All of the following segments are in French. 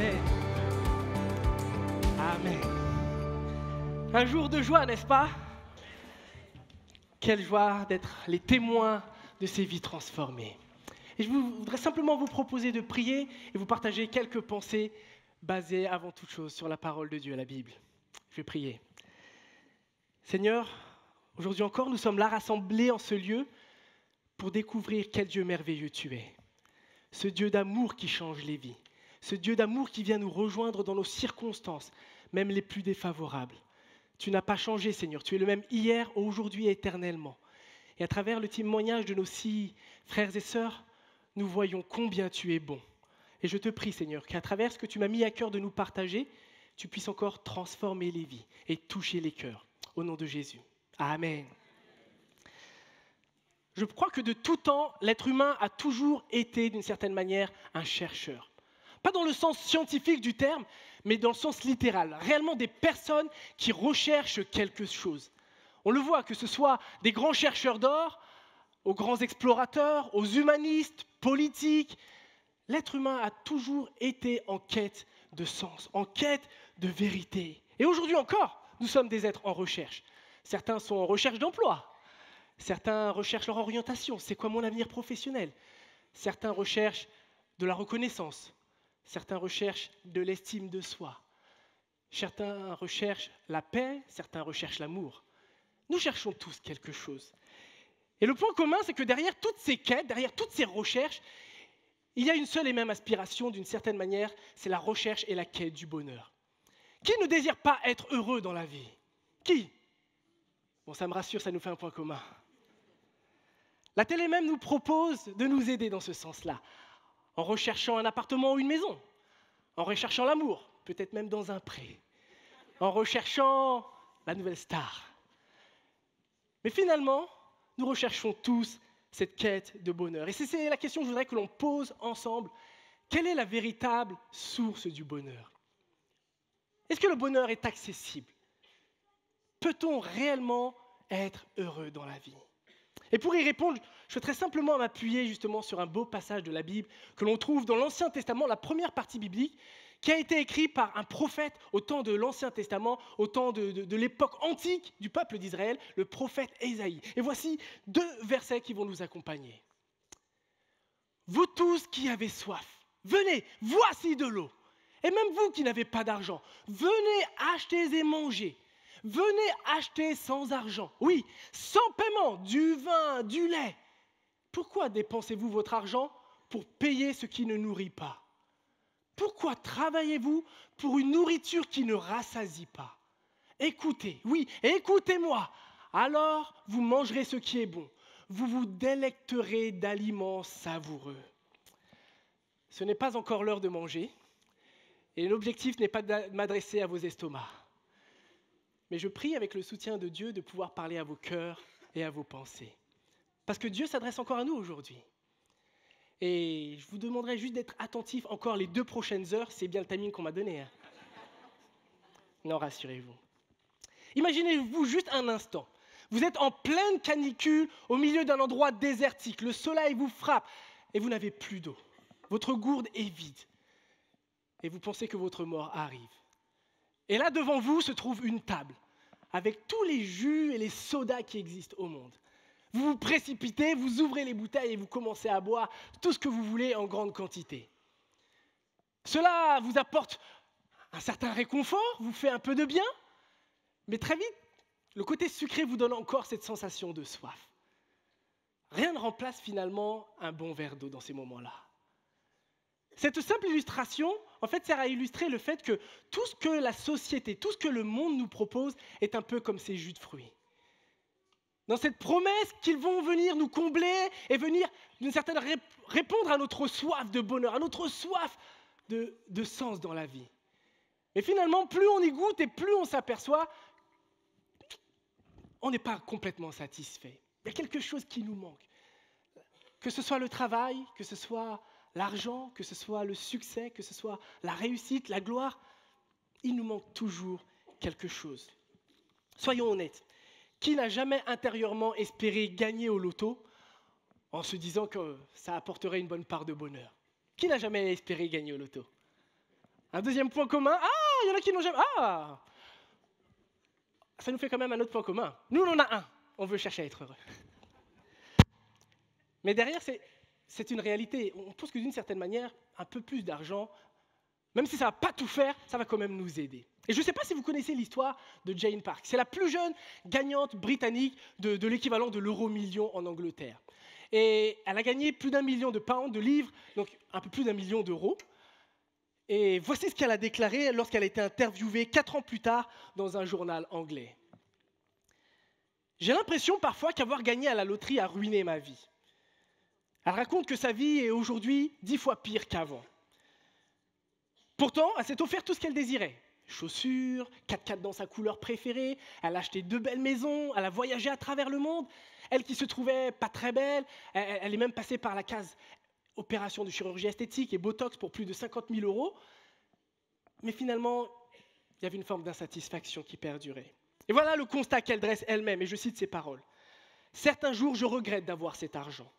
Amen. Amen. Un jour de joie, n'est-ce pas? Quelle joie d'être les témoins de ces vies transformées. Et je voudrais simplement vous proposer de prier et vous partager quelques pensées basées avant toute chose sur la parole de Dieu, la Bible. Je vais prier. Seigneur, aujourd'hui encore, nous sommes là rassemblés en ce lieu pour découvrir quel Dieu merveilleux tu es. Ce Dieu d'amour qui change les vies. Ce Dieu d'amour qui vient nous rejoindre dans nos circonstances, même les plus défavorables. Tu n'as pas changé, Seigneur. Tu es le même hier, aujourd'hui et éternellement. Et à travers le témoignage de nos 6 frères et sœurs, nous voyons combien tu es bon. Et je te prie, Seigneur, qu'à travers ce que tu m'as mis à cœur de nous partager, tu puisses encore transformer les vies et toucher les cœurs. Au nom de Jésus. Amen. Je crois que de tout temps, l'être humain a toujours été, d'une certaine manière, un chercheur. Pas dans le sens scientifique du terme, mais dans le sens littéral. Réellement des personnes qui recherchent quelque chose. On le voit, que ce soit des grands chercheurs d'or, aux grands explorateurs, aux humanistes, politiques. L'être humain a toujours été en quête de sens, en quête de vérité. Et aujourd'hui encore, nous sommes des êtres en recherche. Certains sont en recherche d'emploi. Certains recherchent leur orientation. C'est quoi mon avenir professionnel? Certains recherchent de la reconnaissance. Certains recherchent de l'estime de soi. Certains recherchent la paix, certains recherchent l'amour. Nous cherchons tous quelque chose. Et le point commun, c'est que derrière toutes ces quêtes, derrière toutes ces recherches, il y a une seule et même aspiration, d'une certaine manière, c'est la recherche et la quête du bonheur. Qui ne désire pas être heureux dans la vie? Qui? Bon, ça me rassure, ça nous fait un point commun. La télé même nous propose de nous aider dans ce sens-là, en recherchant un appartement ou une maison, en recherchant l'amour, peut-être même dans un pré, en recherchant la nouvelle star. Mais finalement, nous recherchons tous cette quête de bonheur. Et c'est la question que je voudrais que l'on pose ensemble. Quelle est la véritable source du bonheur? Est-ce que le bonheur est accessible? Peut-on réellement être heureux dans la vie? Et pour y répondre, je souhaiterais simplement m'appuyer justement sur un beau passage de la Bible que l'on trouve dans l'Ancien Testament, la première partie biblique, qui a été écrit par un prophète au temps de l'Ancien Testament, au temps de l'époque antique du peuple d'Israël, le prophète Ésaïe. Et voici 2 versets qui vont nous accompagner. Vous tous qui avez soif, venez, voici de l'eau. Et même vous qui n'avez pas d'argent, venez acheter et manger. Venez acheter sans argent, oui, sans paiement, du vin, du lait. Pourquoi dépensez-vous votre argent pour payer ce qui ne nourrit pas? Pourquoi travaillez-vous pour une nourriture qui ne rassasie pas? Écoutez, oui, écoutez-moi. Alors vous mangerez ce qui est bon. Vous vous délecterez d'aliments savoureux. Ce n'est pas encore l'heure de manger. Et l'objectif n'est pas de m'adresser à vos estomacs. Mais je prie avec le soutien de Dieu de pouvoir parler à vos cœurs et à vos pensées. Parce que Dieu s'adresse encore à nous aujourd'hui. Et je vous demanderai juste d'être attentifs encore les 2 prochaines heures. C'est bien le timing qu'on m'a donné. Hein. Non, rassurez-vous. Imaginez-vous juste un instant. Vous êtes en pleine canicule au milieu d'un endroit désertique. Le soleil vous frappe et vous n'avez plus d'eau. Votre gourde est vide. Et vous pensez que votre mort arrive. Et là, devant vous, se trouve une table avec tous les jus et les sodas qui existent au monde. Vous vous précipitez, vous ouvrez les bouteilles et vous commencez à boire tout ce que vous voulez en grande quantité. Cela vous apporte un certain réconfort, vous fait un peu de bien, mais très vite, le côté sucré vous donne encore cette sensation de soif. Rien ne remplace finalement un bon verre d'eau dans ces moments-là. Cette simple illustration, en fait, sert à illustrer le fait que tout ce que la société, tout ce que le monde nous propose est un peu comme ces jus de fruits. Dans cette promesse qu'ils vont venir nous combler et venir, d'une certaine répondre à notre soif de bonheur, à notre soif de sens dans la vie. Mais finalement, plus on y goûte et plus on s'aperçoit, on n'est pas complètement satisfait. Il y a quelque chose qui nous manque. Que ce soit le travail, que ce soit l'argent, que ce soit le succès, que ce soit la réussite, la gloire, il nous manque toujours quelque chose. Soyons honnêtes, qui n'a jamais intérieurement espéré gagner au loto en se disant que ça apporterait une bonne part de bonheur? Qui n'a jamais espéré gagner au loto? Un deuxième point commun, il y en a qui n'ont jamais... Ça nous fait quand même un autre point commun. Nous, on en a un. On veut chercher à être heureux. Mais derrière, c'est une réalité. On pense que d'une certaine manière, un peu plus d'argent, même si ça ne va pas tout faire, ça va quand même nous aider. Et je ne sais pas si vous connaissez l'histoire de Jane Park. C'est la plus jeune gagnante britannique de l'équivalent de l'euro-million en Angleterre. Et elle a gagné plus d'1 million de pounds, de livres, donc un peu plus d'1 million d'euros. Et voici ce qu'elle a déclaré lorsqu'elle a été interviewée 4 ans plus tard dans un journal anglais. J'ai l'impression parfois qu'avoir gagné à la loterie a ruiné ma vie. Elle raconte que sa vie est aujourd'hui 10 fois pire qu'avant. Pourtant, elle s'est offert tout ce qu'elle désirait. Chaussures, 4x4 dans sa couleur préférée, elle a acheté 2 belles maisons, elle a voyagé à travers le monde. Elle qui se trouvait pas très belle, elle est même passée par la case opération de chirurgie esthétique et Botox pour plus de 50 000 euros. Mais finalement, il y avait une forme d'insatisfaction qui perdurait. Et voilà le constat qu'elle dresse elle-même, et je cite ses paroles. « Certains jours, je regrette d'avoir cet argent.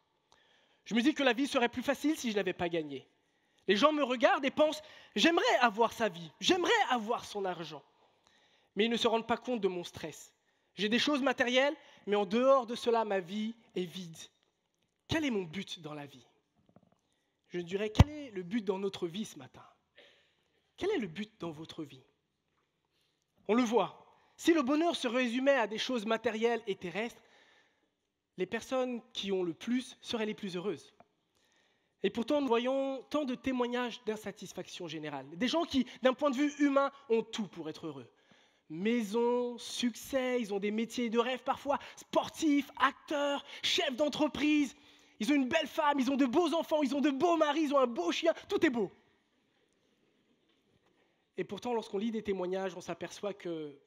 Je me dis que la vie serait plus facile si je n'avais pas gagné. Les gens me regardent et pensent « j'aimerais avoir sa vie, j'aimerais avoir son argent ». Mais ils ne se rendent pas compte de mon stress. J'ai des choses matérielles, mais en dehors de cela, ma vie est vide. Quel est mon but dans la vie ? Je dirais, quel est le but dans notre vie ce matin ? Quel est le but dans votre vie ? On le voit, si le bonheur se résumait à des choses matérielles et terrestres, les personnes qui ont le plus seraient les plus heureuses. Et pourtant, nous voyons tant de témoignages d'insatisfaction générale. Des gens qui, d'un point de vue humain, ont tout pour être heureux. Maison, succès, ils ont des métiers de rêve parfois, sportifs, acteurs, chefs d'entreprise. Ils ont une belle femme, ils ont de beaux enfants, ils ont de beaux maris, ils ont un beau chien, tout est beau. Et pourtant, lorsqu'on lit des témoignages, on s'aperçoit qu'il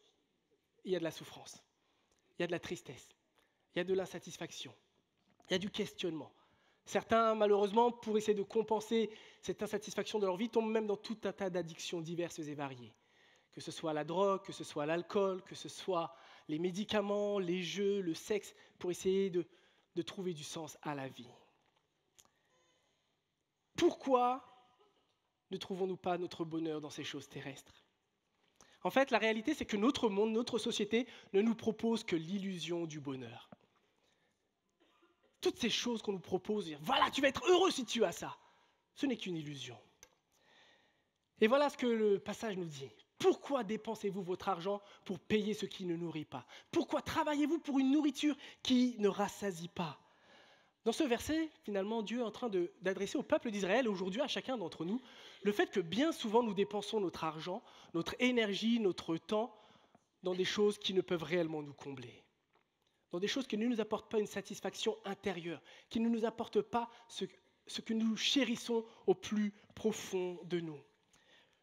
y a de la souffrance, il y a de la tristesse, il y a de l'insatisfaction, il y a du questionnement. Certains, malheureusement, pour essayer de compenser cette insatisfaction de leur vie, tombent même dans tout un tas d'addictions diverses et variées. Que ce soit la drogue, que ce soit l'alcool, que ce soit les médicaments, les jeux, le sexe, pour essayer de trouver du sens à la vie. Pourquoi ne trouvons-nous pas notre bonheur dans ces choses terrestres ? En fait, la réalité, c'est que notre monde, notre société, ne nous propose que l'illusion du bonheur. Toutes ces choses qu'on nous propose, voilà, tu vas être heureux si tu as ça, ce n'est qu'une illusion. Et voilà ce que le passage nous dit. Pourquoi dépensez-vous votre argent pour payer ce qui ne nourrit pas ? Pourquoi travaillez-vous pour une nourriture qui ne rassasie pas ? Dans ce verset, finalement, Dieu est en train d'adresser au peuple d'Israël, aujourd'hui à chacun d'entre nous, le fait que bien souvent nous dépensons notre argent, notre énergie, notre temps dans des choses qui ne peuvent réellement nous combler. Dans des choses qui ne nous apportent pas une satisfaction intérieure, qui ne nous apportent pas ce que nous chérissons au plus profond de nous.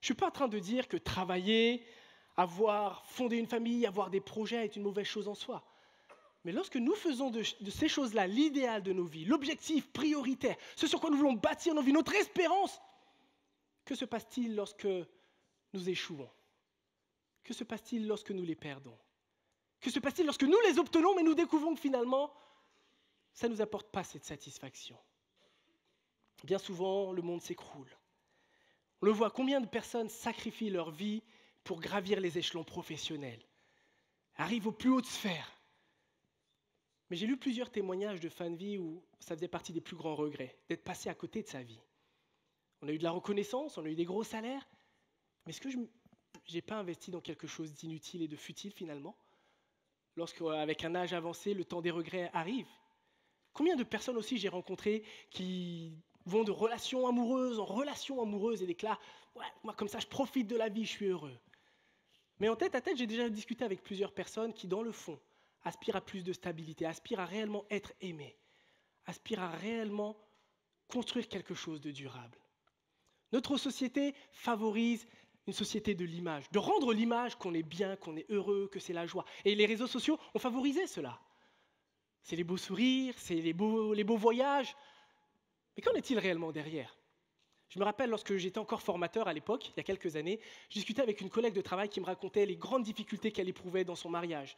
Je ne suis pas en train de dire que travailler, fonder une famille, avoir des projets est une mauvaise chose en soi. Mais lorsque nous faisons de ces choses-là l'idéal de nos vies, l'objectif prioritaire, ce sur quoi nous voulons bâtir nos vies, notre espérance, que se passe-t-il lorsque nous échouons ? Que se passe-t-il lorsque nous les perdons ? Que se passe-t-il lorsque nous les obtenons, mais nous découvrons que finalement, ça ne nous apporte pas cette satisfaction ? Bien souvent, le monde s'écroule. On le voit, combien de personnes sacrifient leur vie pour gravir les échelons professionnels, arrivent aux plus hautes sphères. Mais j'ai lu plusieurs témoignages de fin de vie où ça faisait partie des plus grands regrets, d'être passé à côté de sa vie. On a eu de la reconnaissance, on a eu des gros salaires, mais est-ce que je n'ai pas investi dans quelque chose d'inutile et de futile finalement ? Lorsqu'avec un âge avancé, le temps des regrets arrive. Combien de personnes aussi j'ai rencontrées qui vont de relation amoureuse en relation amoureuse et déclarent « ouais, moi comme ça je profite de la vie, je suis heureux ». Mais en tête à tête, j'ai déjà discuté avec plusieurs personnes qui, dans le fond, aspirent à plus de stabilité, aspirent à réellement être aimés, aspirent à réellement construire quelque chose de durable. Notre société favorise une société de l'image, de rendre l'image qu'on est bien, qu'on est heureux, que c'est la joie. Et les réseaux sociaux ont favorisé cela. C'est les beaux sourires, c'est les beaux voyages. Mais qu'en est-il réellement derrière ? Je me rappelle lorsque j'étais encore formateur à l'époque, il y a quelques années, je discutais avec une collègue de travail qui me racontait les grandes difficultés qu'elle éprouvait dans son mariage,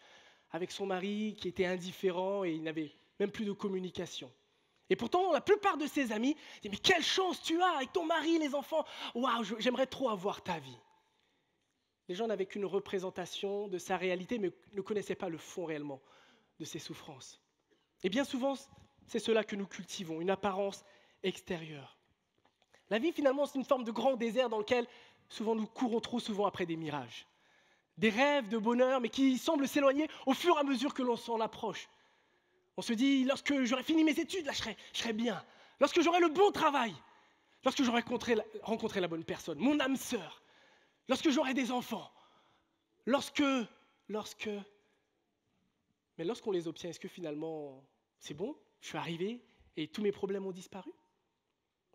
avec son mari qui était indifférent et il n'avait même plus de communication. Et pourtant, la plupart de ses amis disent « Mais quelle chance tu as avec ton mari, les enfants. Waouh, j'aimerais trop avoir ta vie. » Les gens n'avaient qu'une représentation de sa réalité, mais ne connaissaient pas le fond réellement de ses souffrances. Et bien souvent, c'est cela que nous cultivons, une apparence extérieure. La vie, finalement, c'est une forme de grand désert dans lequel souvent nous courons trop souvent après des mirages. Des rêves de bonheur, mais qui semblent s'éloigner au fur et à mesure que l'on s'en approche. On se dit, lorsque j'aurai fini mes études, là, je serai bien. Lorsque j'aurai le bon travail, lorsque j'aurai rencontré la bonne personne, mon âme sœur, lorsque j'aurai des enfants, mais lorsqu'on les obtient, est-ce que finalement, c'est bon, je suis arrivé et tous mes problèmes ont disparu?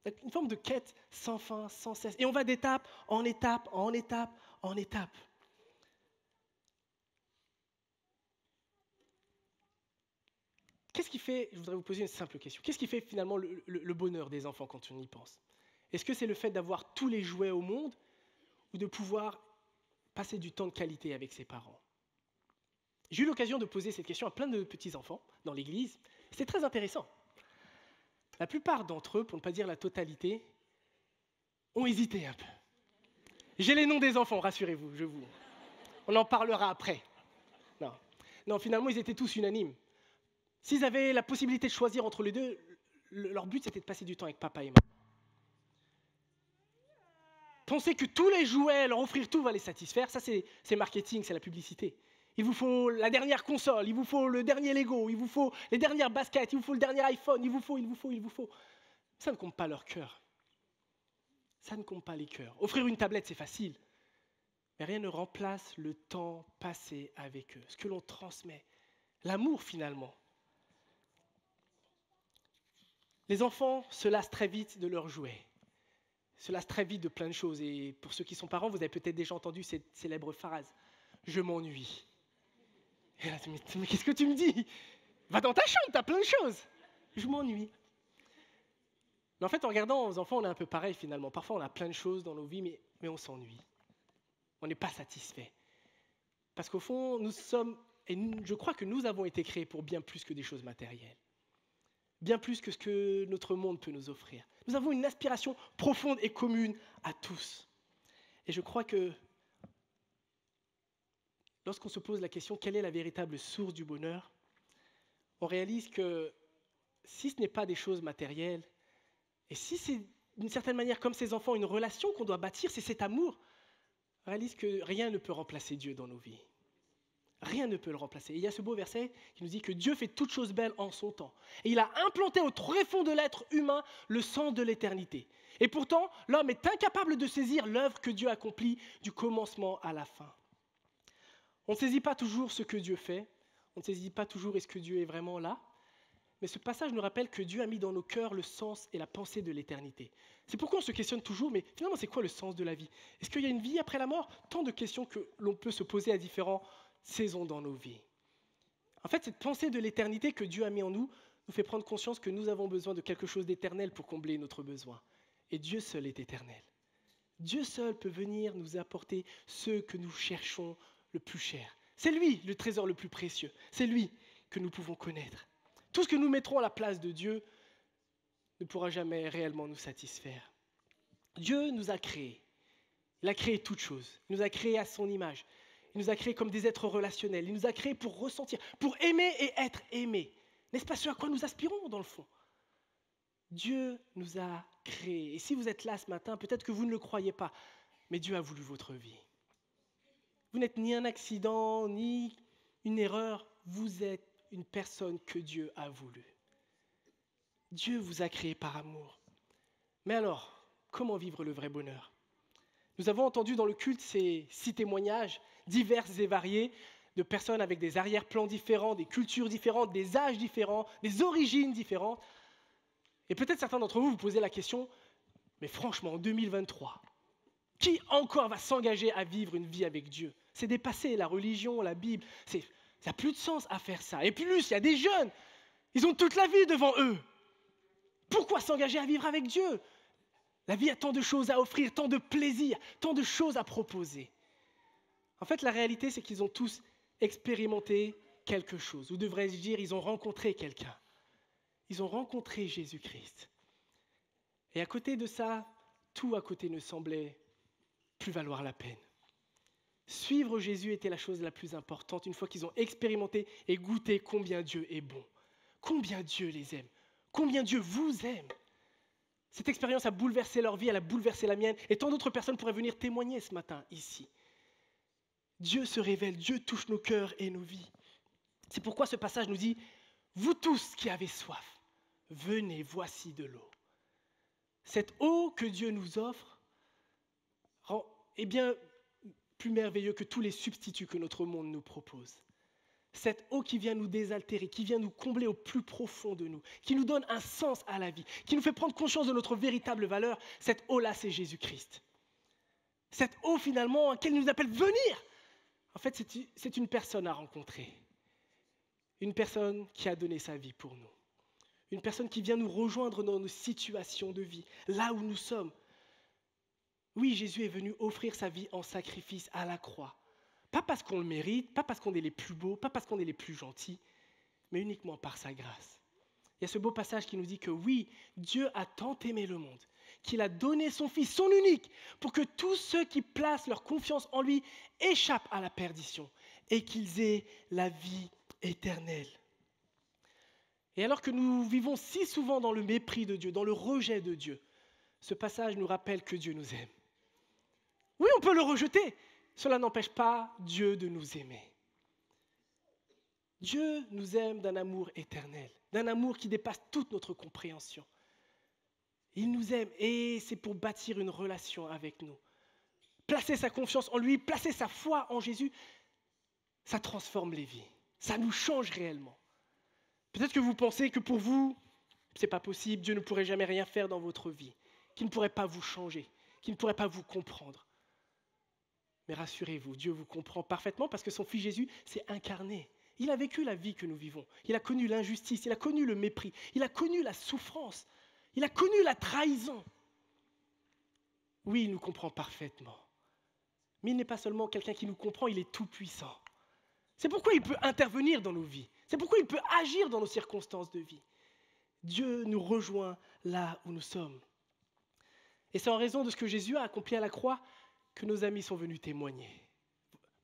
C'est une forme de quête sans fin, sans cesse. Et on va d'étape en étape, en étape, en étape. Qu'est-ce qui fait, je voudrais vous poser une simple question, qu'est-ce qui fait finalement le bonheur des enfants quand on y pense? Est-ce que c'est le fait d'avoir tous les jouets au monde ou de pouvoir passer du temps de qualité avec ses parents? J'ai eu l'occasion de poser cette question à plein de petits-enfants dans l'église. C'est très intéressant. La plupart d'entre eux, pour ne pas dire la totalité, ont hésité un peu. J'ai les noms des enfants, rassurez-vous, on en parlera après. Non, finalement, ils étaient tous unanimes. S'ils avaient la possibilité de choisir entre les deux, leur but, c'était de passer du temps avec papa et maman. Penser que tous les jouets, leur offrir tout, va les satisfaire, ça c'est marketing, c'est la publicité. Il vous faut la dernière console, il vous faut le dernier Lego, il vous faut les dernières baskets, il vous faut le dernier iPhone, il vous faut. Ça ne compte pas leur cœur. Ça ne compte pas les cœurs. Offrir une tablette, c'est facile. Mais rien ne remplace le temps passé avec eux, ce que l'on transmet. L'amour, finalement. Les enfants se lassent très vite de leurs jouets. Se lassent très vite de plein de choses. Et pour ceux qui sont parents, vous avez peut-être déjà entendu cette célèbre phrase. « Je m'ennuie ». Et là, mais qu'est-ce que tu me dis? Va dans ta chambre, t'as plein de choses. Je m'ennuie. Mais en fait, en regardant aux enfants, on est un peu pareil finalement. Parfois, on a plein de choses dans nos vies, mais on s'ennuie. On n'est pas satisfait. Parce qu'au fond, je crois que nous avons été créés pour bien plus que des choses matérielles. Bien plus que ce que notre monde peut nous offrir. Nous avons une aspiration profonde et commune à tous. Et je crois que lorsqu'on se pose la question quelle est la véritable source du bonheur, on réalise que si ce n'est pas des choses matérielles, et si c'est d'une certaine manière comme ces enfants, une relation qu'on doit bâtir, c'est cet amour, on réalise que rien ne peut remplacer Dieu dans nos vies. Rien ne peut le remplacer. Et il y a ce beau verset qui nous dit que Dieu fait toutes choses belles en son temps. Et il a implanté au tréfonds de l'être humain le sens de l'éternité. Et pourtant, l'homme est incapable de saisir l'œuvre que Dieu accomplit du commencement à la fin. On ne saisit pas toujours ce que Dieu fait. On ne saisit pas toujours est-ce que Dieu est vraiment là. Mais ce passage nous rappelle que Dieu a mis dans nos cœurs le sens et la pensée de l'éternité. C'est pourquoi on se questionne toujours, mais finalement, c'est quoi le sens de la vie? Est-ce qu'il y a une vie après la mort? Tant de questions que l'on peut se poser à différents saisons dans nos vies. En fait, cette pensée de l'éternité que Dieu a mis en nous fait prendre conscience que nous avons besoin de quelque chose d'éternel pour combler notre besoin. Et Dieu seul est éternel. Dieu seul peut venir nous apporter ce que nous cherchons le plus cher. C'est lui le trésor le plus précieux. C'est lui que nous pouvons connaître. Tout ce que nous mettrons à la place de Dieu ne pourra jamais réellement nous satisfaire. Dieu nous a créés. Il a créé toutes choses. Il nous a créés à son image. Il nous a créés comme des êtres relationnels. Il nous a créés pour ressentir, pour aimer et être aimés. N'est-ce pas ce à quoi nous aspirons dans le fond? Dieu nous a créés. Et si vous êtes là ce matin, peut-être que vous ne le croyez pas, mais Dieu a voulu votre vie. Vous n'êtes ni un accident, ni une erreur. Vous êtes une personne que Dieu a voulu. Dieu vous a créé par amour. Mais alors, comment vivre le vrai bonheur? Nous avons entendu dans le culte ces 6 témoignages divers et variés de personnes avec des arrière-plans différents, des cultures différentes, des âges différents, des origines différentes. Et peut-être certains d'entre vous vous posez la question, mais franchement, en 2023, qui encore va s'engager à vivre une vie avec Dieu? C'est dépassé, la religion, la Bible, ça n'a plus de sens à faire ça. Et plus, il y a des jeunes, ils ont toute la vie devant eux. Pourquoi s'engager à vivre avec Dieu? La vie a tant de choses à offrir, tant de plaisir, tant de choses à proposer. En fait, la réalité, c'est qu'ils ont tous expérimenté quelque chose. Ou devrais-je dire, ils ont rencontré quelqu'un. Ils ont rencontré Jésus-Christ. Et à côté de ça, tout à côté ne semblait plus valoir la peine. Suivre Jésus était la chose la plus importante une fois qu'ils ont expérimenté et goûté combien Dieu est bon, combien Dieu les aime, combien Dieu vous aime. Cette expérience a bouleversé leur vie, elle a bouleversé la mienne, et tant d'autres personnes pourraient venir témoigner ce matin ici. Dieu se révèle, Dieu touche nos cœurs et nos vies. C'est pourquoi ce passage nous dit « Vous tous qui avez soif, venez, voici de l'eau. » Cette eau que Dieu nous offre est bien plus merveilleux que tous les substituts que notre monde nous propose. Cette eau qui vient nous désaltérer, qui vient nous combler au plus profond de nous, qui nous donne un sens à la vie, qui nous fait prendre conscience de notre véritable valeur, cette eau-là, c'est Jésus-Christ. Cette eau, finalement, à laquelle il nous appelle « venir ». En fait, c'est une personne à rencontrer. Une personne qui a donné sa vie pour nous. Une personne qui vient nous rejoindre dans nos situations de vie, là où nous sommes. Oui, Jésus est venu offrir sa vie en sacrifice à la croix. Pas parce qu'on le mérite, pas parce qu'on est les plus beaux, pas parce qu'on est les plus gentils, mais uniquement par sa grâce. Il y a ce beau passage qui nous dit que oui, Dieu a tant aimé le monde, qu'il a donné son Fils, son unique, pour que tous ceux qui placent leur confiance en lui échappent à la perdition et qu'ils aient la vie éternelle. Et alors que nous vivons si souvent dans le mépris de Dieu, dans le rejet de Dieu, ce passage nous rappelle que Dieu nous aime. Oui, on peut le rejeter, cela n'empêche pas Dieu de nous aimer. Dieu nous aime d'un amour éternel, d'un amour qui dépasse toute notre compréhension. Il nous aime et c'est pour bâtir une relation avec nous. Placer sa confiance en lui, placer sa foi en Jésus, ça transforme les vies, ça nous change réellement. Peut-être que vous pensez que pour vous, ce n'est pas possible, Dieu ne pourrait jamais rien faire dans votre vie, qu'il ne pourrait pas vous changer, qu'il ne pourrait pas vous comprendre. Mais rassurez-vous, Dieu vous comprend parfaitement parce que son Fils Jésus s'est incarné. Il a vécu la vie que nous vivons. Il a connu l'injustice, il a connu le mépris, il a connu la souffrance, il a connu la trahison. Oui, il nous comprend parfaitement. Mais il n'est pas seulement quelqu'un qui nous comprend, il est tout-puissant. C'est pourquoi il peut intervenir dans nos vies. C'est pourquoi il peut agir dans nos circonstances de vie. Dieu nous rejoint là où nous sommes. Et c'est en raison de ce que Jésus a accompli à la croix que nos amis sont venus témoigner.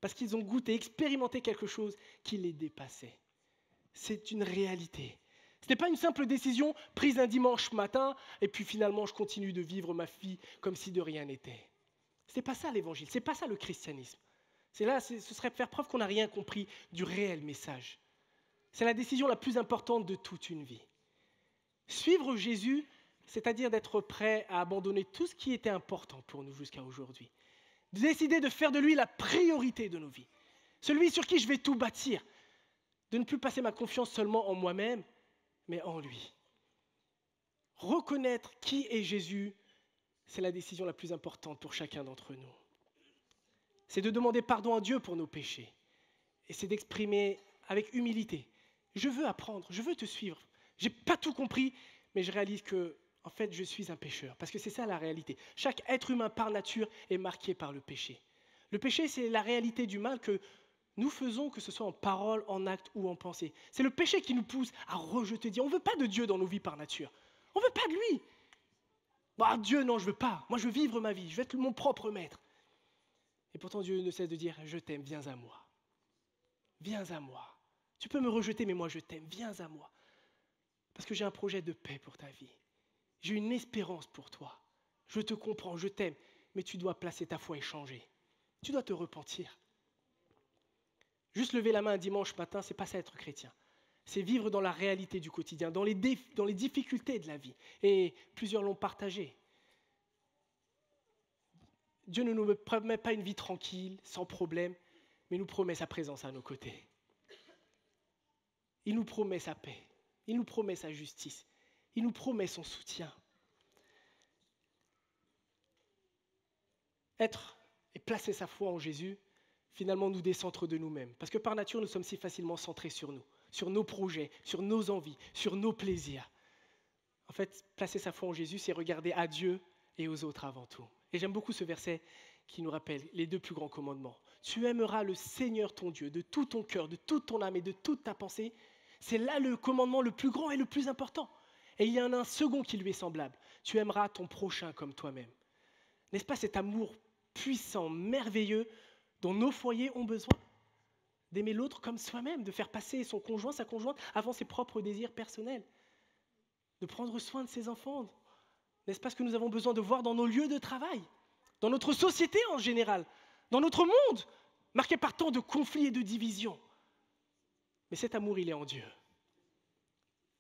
Parce qu'ils ont goûté, expérimenté quelque chose qui les dépassait. C'est une réalité. Ce n'est pas une simple décision prise un dimanche matin et puis finalement je continue de vivre ma vie comme si de rien n'était. Ce n'est pas ça l'évangile, ce n'est pas ça le christianisme. Ce serait faire preuve qu'on n'a rien compris du réel message. C'est la décision la plus importante de toute une vie. Suivre Jésus, c'est-à-dire d'être prêt à abandonner tout ce qui était important pour nous jusqu'à aujourd'hui. Décider de faire de lui la priorité de nos vies. Celui sur qui je vais tout bâtir. De ne plus passer ma confiance seulement en moi-même, mais en lui. Reconnaître qui est Jésus, c'est la décision la plus importante pour chacun d'entre nous. C'est de demander pardon à Dieu pour nos péchés. Et c'est d'exprimer avec humilité. Je veux apprendre, je veux te suivre. Je n'ai pas tout compris, mais je réalise que, en fait, je suis un pécheur. Parce que c'est ça la réalité. Chaque être humain par nature est marqué par le péché. Le péché, c'est la réalité du mal que nous faisons, que ce soit en parole, en acte ou en pensée. C'est le péché qui nous pousse à rejeter Dieu. On ne veut pas de Dieu dans nos vies par nature. On ne veut pas de lui. Bah, Dieu, non, je ne veux pas. Moi, je veux vivre ma vie. Je veux être mon propre maître. Et pourtant, Dieu ne cesse de dire, je t'aime, viens à moi. Viens à moi. Tu peux me rejeter, mais moi, je t'aime, viens à moi. Parce que j'ai un projet de paix pour ta vie. J'ai une espérance pour toi. Je te comprends, je t'aime, mais tu dois placer ta foi et changer. Tu dois te repentir. Juste lever la main un dimanche matin, c'est pas ça être chrétien. C'est vivre dans la réalité du quotidien, dans les difficultés de la vie. Et plusieurs l'ont partagé. Dieu ne nous promet pas une vie tranquille, sans problème, mais nous promet sa présence à nos côtés. Il nous promet sa paix. Il nous promet sa justice. Il nous promet son soutien. Être et placer sa foi en Jésus, finalement nous décentre de nous-mêmes. Parce que par nature, nous sommes si facilement centrés sur nous, sur nos projets, sur nos envies, sur nos plaisirs. En fait, placer sa foi en Jésus, c'est regarder à Dieu et aux autres avant tout. Et j'aime beaucoup ce verset qui nous rappelle les deux plus grands commandements. Tu aimeras le Seigneur ton Dieu de tout ton cœur, de toute ton âme et de toute ta pensée. C'est là le commandement le plus grand et le plus important. Et il y en a un second qui lui est semblable. Tu aimeras ton prochain comme toi-même. N'est-ce pas cet amour puissant, merveilleux, dont nos foyers ont besoin? D'aimer l'autre comme soi-même, de faire passer son conjoint, sa conjointe, avant ses propres désirs personnels. De prendre soin de ses enfants. N'est-ce pas ce que nous avons besoin de voir dans nos lieux de travail, dans notre société en général, dans notre monde, marqué par tant de conflits et de divisions? Mais cet amour, il est en Dieu.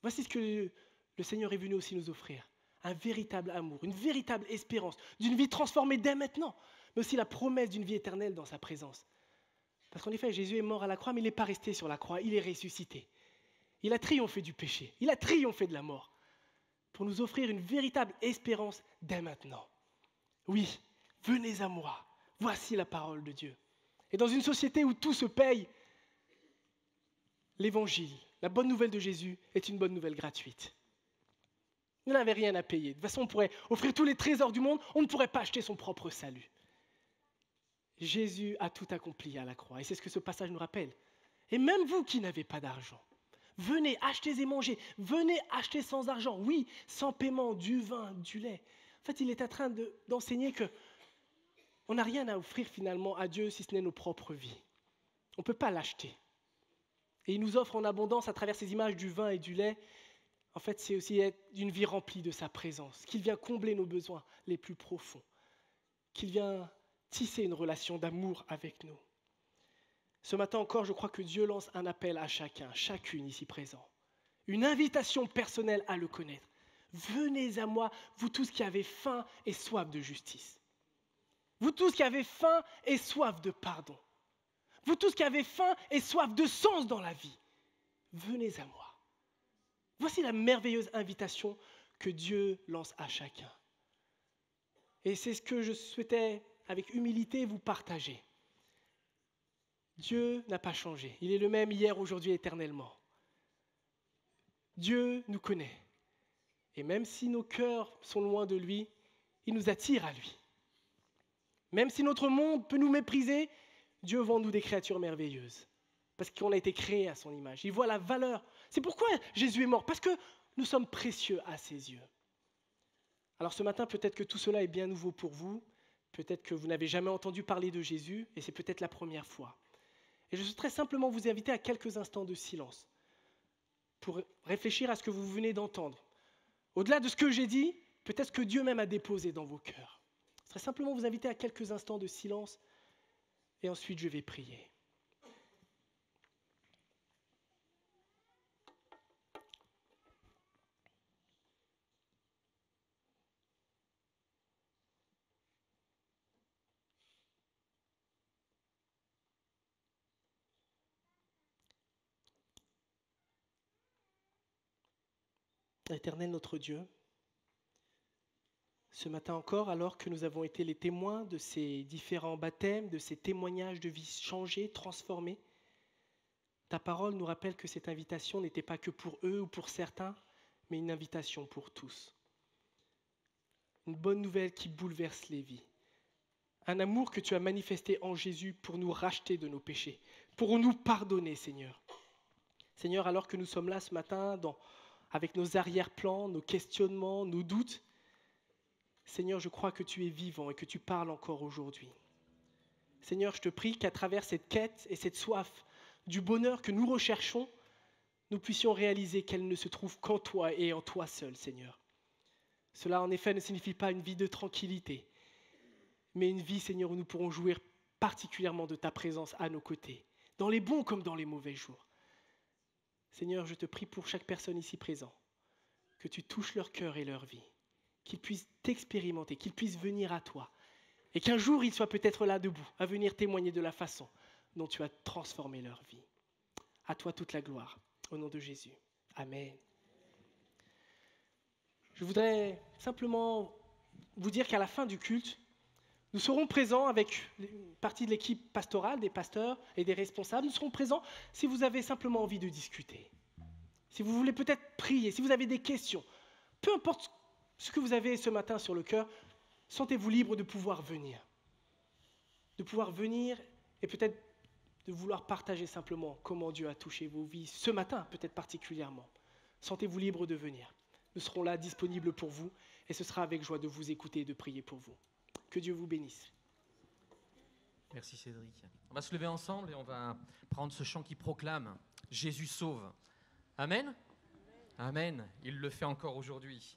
Voici ce que le Seigneur est venu aussi nous offrir. Un véritable amour, une véritable espérance, d'une vie transformée dès maintenant, mais aussi la promesse d'une vie éternelle dans sa présence. Parce qu'en effet, Jésus est mort à la croix, mais il n'est pas resté sur la croix, il est ressuscité. Il a triomphé du péché, il a triomphé de la mort, pour nous offrir une véritable espérance dès maintenant. Oui, venez à moi, voici la parole de Dieu. Et dans une société où tout se paye, l'évangile, la bonne nouvelle de Jésus est une bonne nouvelle gratuite. Vous n'avez rien à payer. De toute façon, on pourrait offrir tous les trésors du monde, on ne pourrait pas acheter son propre salut. Jésus a tout accompli à la croix, et c'est ce que ce passage nous rappelle. Et même vous qui n'avez pas d'argent, venez, achetez et mangez, venez acheter sans argent, oui, sans paiement, du vin, du lait. En fait, il est en train d'enseigner qu'on n'a rien à offrir finalement à Dieu si ce n'est nos propres vies. On ne peut pas l'acheter. Et il nous offre en abondance à travers ces images du vin et du lait. En fait, c'est aussi être d'une vie remplie de sa présence, qu'il vient combler nos besoins les plus profonds, qu'il vient tisser une relation d'amour avec nous. Ce matin encore, je crois que Dieu lance un appel à chacun, chacune ici présent. Une invitation personnelle à le connaître. Venez à moi, vous tous qui avez faim et soif de justice. Vous tous qui avez faim et soif de pardon. Vous tous qui avez faim et soif de sens dans la vie. Venez à moi. Voici la merveilleuse invitation que Dieu lance à chacun. Et c'est ce que je souhaitais, avec humilité, vous partager. Dieu n'a pas changé. Il est le même hier, aujourd'hui, éternellement. Dieu nous connaît. Et même si nos cœurs sont loin de lui, il nous attire à lui. Même si notre monde peut nous mépriser, Dieu vend nous des créatures merveilleuses. Parce qu'on a été créés à son image. Il voit la valeur. C'est pourquoi Jésus est mort. Parce que nous sommes précieux à ses yeux. Alors ce matin, peut-être que tout cela est bien nouveau pour vous. Peut-être que vous n'avez jamais entendu parler de Jésus. Et c'est peut-être la première fois. Et je souhaiterais simplement vous inviter à quelques instants de silence. Pour réfléchir à ce que vous venez d'entendre. Au-delà de ce que j'ai dit, peut-être que Dieu même a déposé dans vos cœurs. Je voudrais simplement vous inviter à quelques instants de silence. Et ensuite, je vais prier. Éternel notre Dieu, ce matin encore, alors que nous avons été les témoins de ces différents baptêmes, de ces témoignages de vie changée, transformée, ta parole nous rappelle que cette invitation n'était pas que pour eux ou pour certains, mais une invitation pour tous. Une bonne nouvelle qui bouleverse les vies. Un amour que tu as manifesté en Jésus pour nous racheter de nos péchés, pour nous pardonner, Seigneur. Seigneur, alors que nous sommes là ce matin, avec nos arrière-plans, nos questionnements, nos doutes, Seigneur, je crois que tu es vivant et que tu parles encore aujourd'hui. Seigneur, je te prie qu'à travers cette quête et cette soif du bonheur que nous recherchons, nous puissions réaliser qu'elle ne se trouve qu'en toi et en toi seul, Seigneur. Cela, en effet, ne signifie pas une vie de tranquillité, mais une vie, Seigneur, où nous pourrons jouir particulièrement de ta présence à nos côtés, dans les bons comme dans les mauvais jours. Seigneur, je te prie pour chaque personne ici présente, que tu touches leur cœur et leur vie, qu'ils puissent t'expérimenter, qu'ils puissent venir à toi, et qu'un jour ils soient peut-être là debout, à venir témoigner de la façon dont tu as transformé leur vie. À toi toute la gloire, au nom de Jésus. Amen. Je voudrais simplement vous dire qu'à la fin du culte, nous serons présents avec une partie de l'équipe pastorale, des pasteurs et des responsables. Nous serons présents si vous avez simplement envie de discuter. Si vous voulez peut-être prier, si vous avez des questions. Peu importe ce que vous avez ce matin sur le cœur, sentez-vous libre de pouvoir venir. De pouvoir venir et peut-être de vouloir partager simplement comment Dieu a touché vos vies ce matin, peut-être particulièrement, sentez-vous libre de venir. Nous serons là disponibles pour vous et ce sera avec joie de vous écouter et de prier pour vous. Que Dieu vous bénisse. Merci Cédric. On va se lever ensemble et on va prendre ce chant qui proclame « Jésus sauve ». Amen. Amen. Il le fait encore aujourd'hui.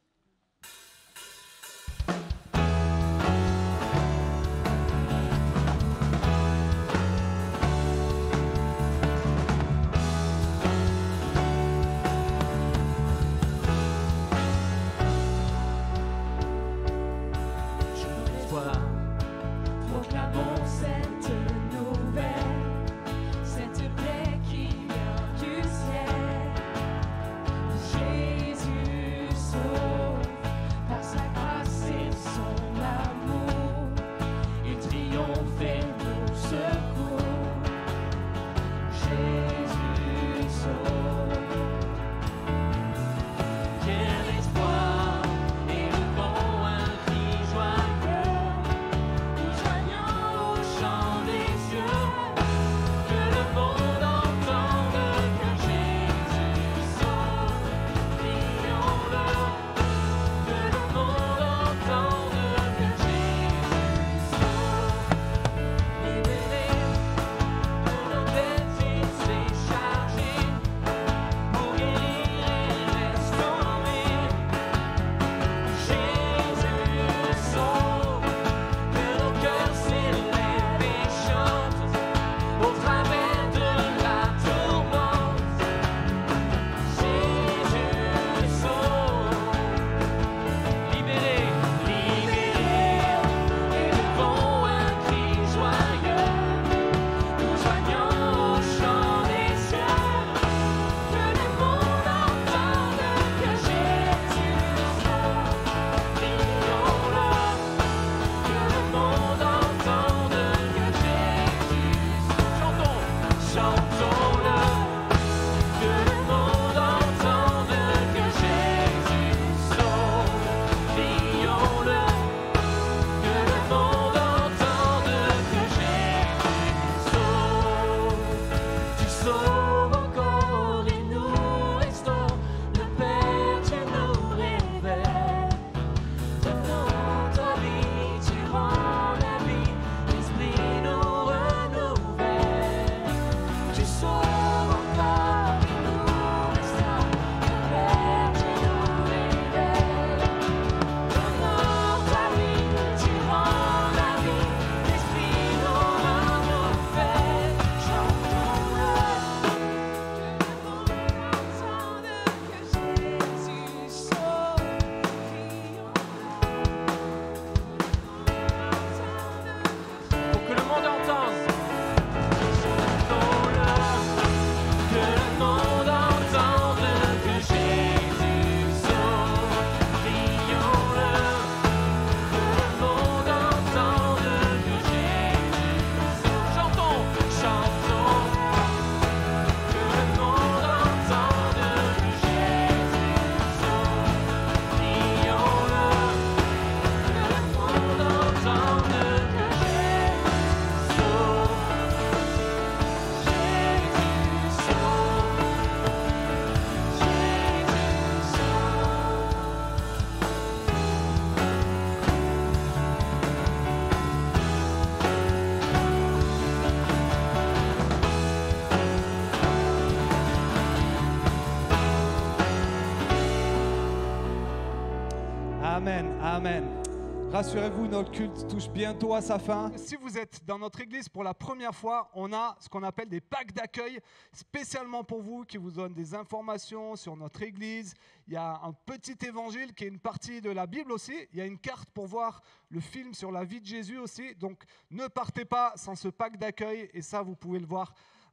Amen, amen. Rassurez-vous, notre culte touche bientôt à sa fin. Si vous êtes dans notre église pour la première fois, on a ce qu'on appelle des packs d'accueil spécialement pour vous qui vous donnent des informations sur notre église. Il y a un petit évangile qui est une partie de la Bible aussi. Il y a une carte pour voir le film sur la vie de Jésus aussi. Donc ne partez pas sans ce pack d'accueil et ça vous pouvez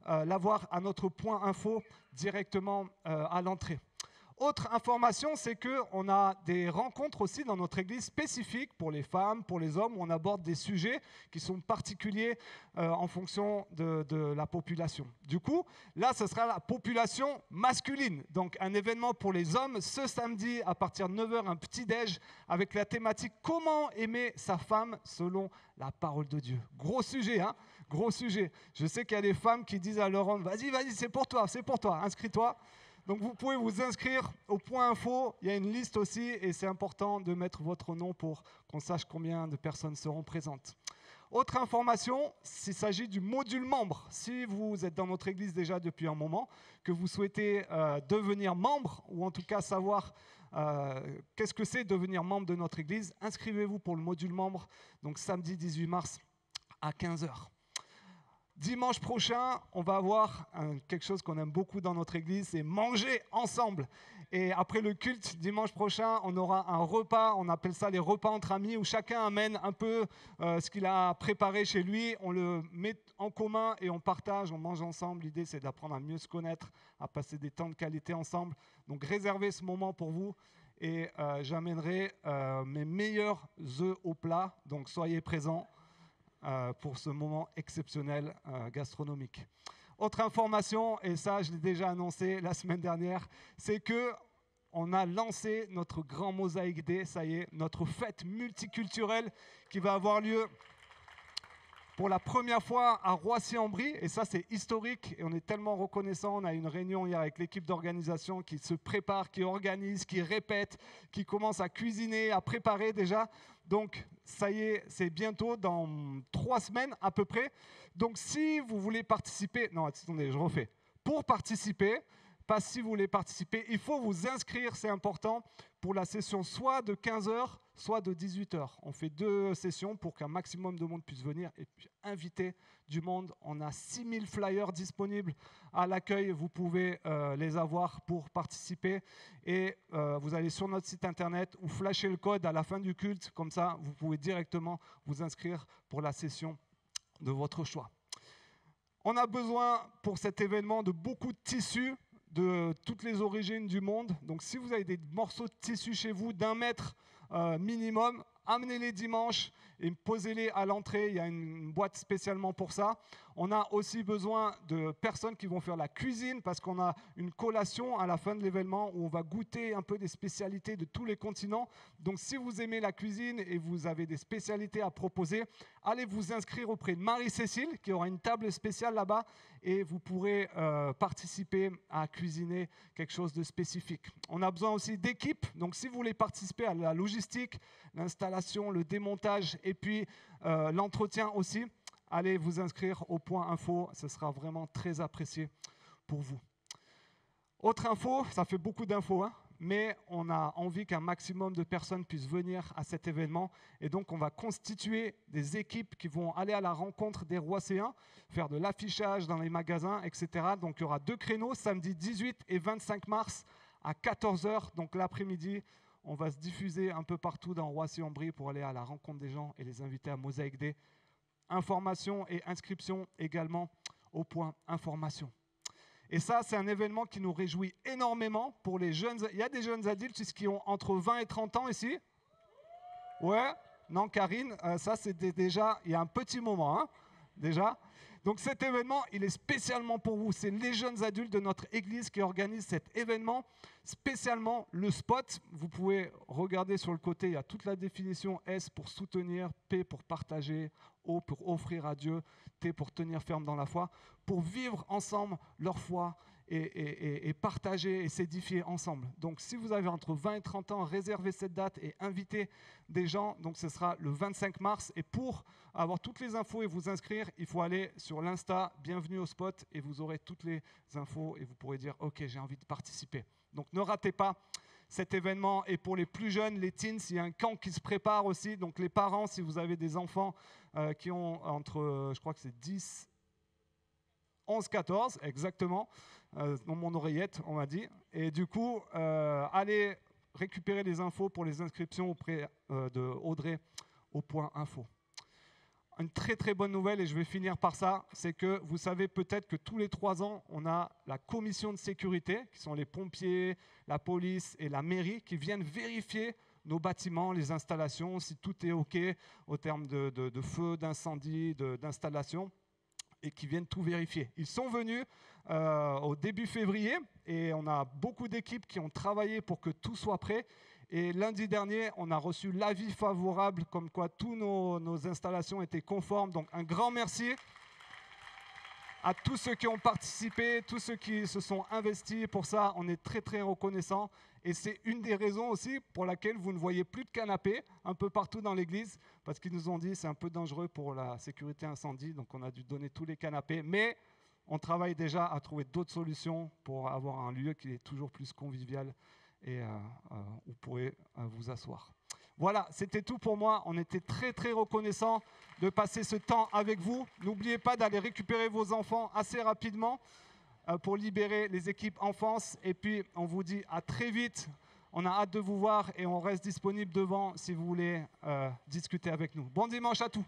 l'avoir à notre point info directement à l'entrée. Autre information, c'est qu'on a des rencontres aussi dans notre église spécifiques pour les femmes, pour les hommes, où on aborde des sujets qui sont particuliers en fonction de la population. Du coup, là, ce sera la population masculine. Donc, un événement pour les hommes ce samedi à partir de 9h, un petit-déj avec la thématique « Comment aimer sa femme selon la parole de Dieu ». Gros sujet, hein ? Gros sujet. Je sais qu'il y a des femmes qui disent à leur homme « Vas-y, c'est pour toi, inscris-toi ». Donc vous pouvez vous inscrire au point info, il y a une liste aussi et c'est important de mettre votre nom pour qu'on sache combien de personnes seront présentes. Autre information, s'il s'agit du module membre. Si vous êtes dans notre église déjà depuis un moment, que vous souhaitez devenir membre ou en tout cas savoir qu'est-ce que c'est devenir membre de notre église, inscrivez-vous pour le module membre, donc samedi 18 mars à 15h. Dimanche prochain, on va avoir quelque chose qu'on aime beaucoup dans notre église, c'est manger ensemble. Et après le culte, dimanche prochain, on aura un repas, on appelle ça les repas entre amis, où chacun amène un peu ce qu'il a préparé chez lui, on le met en commun et on partage, on mange ensemble. L'idée, c'est d'apprendre à mieux se connaître, à passer des temps de qualité ensemble. Donc réservez ce moment pour vous et j'amènerai mes meilleurs œufs au plat, donc soyez présents. Pour ce moment exceptionnel gastronomique. Autre information, et ça je l'ai déjà annoncé la semaine dernière, c'est qu'on a lancé notre grand Mosaïque Day, ça y est, notre fête multiculturelle qui va avoir lieu pour la première fois à Roissy-en-Brie, et ça c'est historique, et on est tellement reconnaissant. On a eu une réunion hier avec l'équipe d'organisation qui se prépare, qui organise, qui répète, qui commence à cuisiner, à préparer déjà. Donc ça y est, c'est bientôt dans 3 semaines à peu près. Donc si vous voulez participer, non attendez, je refais. Pour participer, pas si vous voulez participer, il faut vous inscrire, c'est important, pour la session soit de 15h, soit de 18h. On fait 2 sessions pour qu'un maximum de monde puisse venir et puis inviter du monde. On a 6000 flyers disponibles à l'accueil, vous pouvez les avoir pour participer. Et vous allez sur notre site internet ou flasher le code à la fin du culte, comme ça vous pouvez directement vous inscrire pour la session de votre choix. On a besoin pour cet événement de beaucoup de tissus, de toutes les origines du monde. Donc si vous avez des morceaux de tissu chez vous d'1 mètre minimum, amenez-les dimanche et posez-les à l'entrée. Il y a une boîte spécialement pour ça. On a aussi besoin de personnes qui vont faire la cuisine parce qu'on a une collation à la fin de l'événement où on va goûter un peu des spécialités de tous les continents. Donc si vous aimez la cuisine et vous avez des spécialités à proposer, allez vous inscrire auprès de Marie-Cécile qui aura une table spéciale là-bas et vous pourrez participer à cuisiner quelque chose de spécifique. On a besoin aussi d'équipes. Donc si vous voulez participer à la logistique, l'installation, le démontage et puis l'entretien aussi, allez vous inscrire au point info, ce sera vraiment très apprécié pour vous. Autre info, ça fait beaucoup d'infos, hein, mais on a envie qu'un maximum de personnes puissent venir à cet événement. Et donc, on va constituer des équipes qui vont aller à la rencontre des Roisséens, faire de l'affichage dans les magasins, etc. Donc, il y aura 2 créneaux, samedi 18 et 25 mars à 14h. Donc, l'après-midi, on va se diffuser un peu partout dans Roissy-en-Brie pour aller à la rencontre des gens et les inviter à Mosaïque Day. Information et inscription également au point information. Et ça, c'est un événement qui nous réjouit énormément pour les jeunes. Il y a des jeunes adultes qui ont entre 20 et 30 ans ici. Ouais, non, Karine, ça c'est déjà, il y a un petit moment, hein, déjà. Donc cet événement, il est spécialement pour vous. C'est les jeunes adultes de notre église qui organisent cet événement, spécialement le spot. Vous pouvez regarder sur le côté, il y a toute la définition. S pour soutenir, P pour partager, O pour offrir à Dieu, T pour tenir ferme dans la foi, pour vivre ensemble leur foi et partager et s'édifier ensemble. Donc si vous avez entre 20 et 30 ans, réservez cette date et invitez des gens. Donc ce sera le 25 mars. Et pour avoir toutes les infos et vous inscrire, il faut aller sur l'Insta, bienvenue au spot, et vous aurez toutes les infos et vous pourrez dire, ok, j'ai envie de participer. Donc ne ratez pas cet événement. Et pour les plus jeunes, les teens, il y a un camp qui se prépare aussi. Donc les parents, si vous avez des enfants qui ont entre, je crois que c'est 10, 11, 14, exactement, dans mon oreillette, on m'a dit. Et du coup, allez récupérer les infos pour les inscriptions auprès de Audrey au point info. une très très bonne nouvelle, et je vais finir par ça, c'est que vous savez peut-être que tous les 3 ans, on a la commission de sécurité, qui sont les pompiers, la police et la mairie, qui viennent vérifier nos bâtiments, les installations, si tout est OK au terme de feu, d'incendie, d'installation, et qui viennent tout vérifier. Ils sont venus au début février, et on a beaucoup d'équipes qui ont travaillé pour que tout soit prêt. Et lundi dernier, on a reçu l'avis favorable comme quoi tous nos installations étaient conformes. Donc un grand merci à tous ceux qui ont participé, tous ceux qui se sont investis pour ça. On est très très reconnaissants. Et c'est une des raisons aussi pour laquelle vous ne voyez plus de canapés un peu partout dans l'église, parce qu'ils nous ont dit que c'est un peu dangereux pour la sécurité incendie, donc on a dû donner tous les canapés. Mais on travaille déjà à trouver d'autres solutions pour avoir un lieu qui est toujours plus convivial et où vous pourrez vous asseoir. Voilà, c'était tout pour moi. On était très très reconnaissants de passer ce temps avec vous. N'oubliez pas d'aller récupérer vos enfants assez rapidement pour libérer les équipes enfance. Et puis on vous dit à très vite. On a hâte de vous voir et on reste disponible devant si vous voulez discuter avec nous. Bon dimanche à tous.